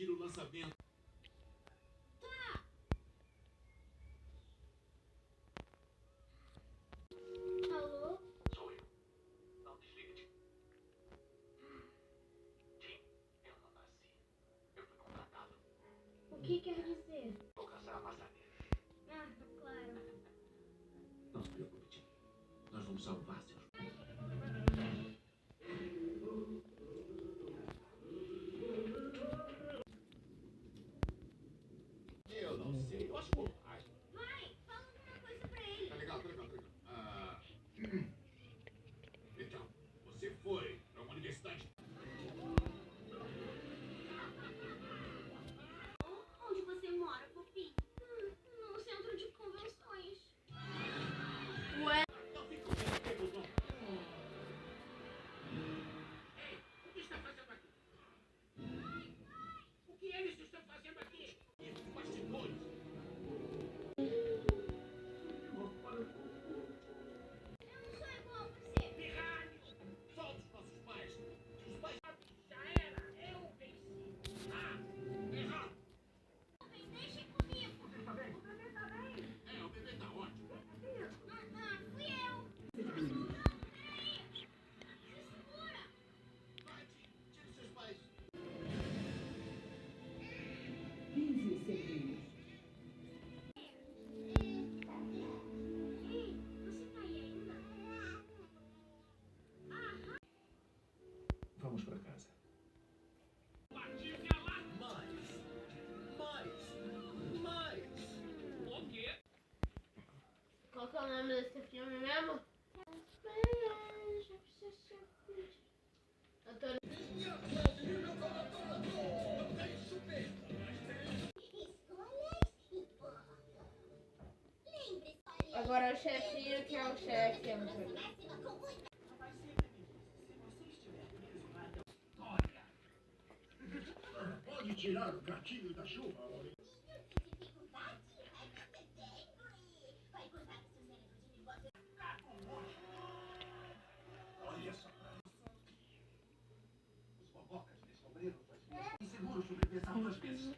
impedir o lançamento. Alô? Sou eu. Não desligue. Tim, eu não nasci. Eu fui contratado. O que quer dizer? Vou caçar a maçaneira. Ah, claro. Não se preocupe, Tim. Nós vamos salvar seus... Eu não sei. Eu acho bobagem. Mãe, fala alguma coisa pra ele. Tá legal. Então, você foi pra uma universidade. Onde você mora, fofinho? No centro de convenções. Ué? Não fica com esse tempo, não. Ei, o que está fazendo aqui? O que eles estão fazendo aqui? Isso, bastidores. Eu não sou igual a você. Pirralho! Solta os nossos pais. Os pais... Já era. Eu venci. Errado. Bem, deixem comigo. Você está bem? O bebê está bem. É, o bebê está ótimo. Fui eu. Não, peraí. Se segura. Vai, Tim. Tire seus pais. 15 segundos. Ei, você tá aí ainda? Vamos pra casa. O quê? Qual que é o nome desse filme mesmo? Eu tô... Agora o chefinho que é o chefe. Pode tirar o gatinho da chuva. Olha só. Os bobocas descobriram suas inseguro sobre pensar duas vezes.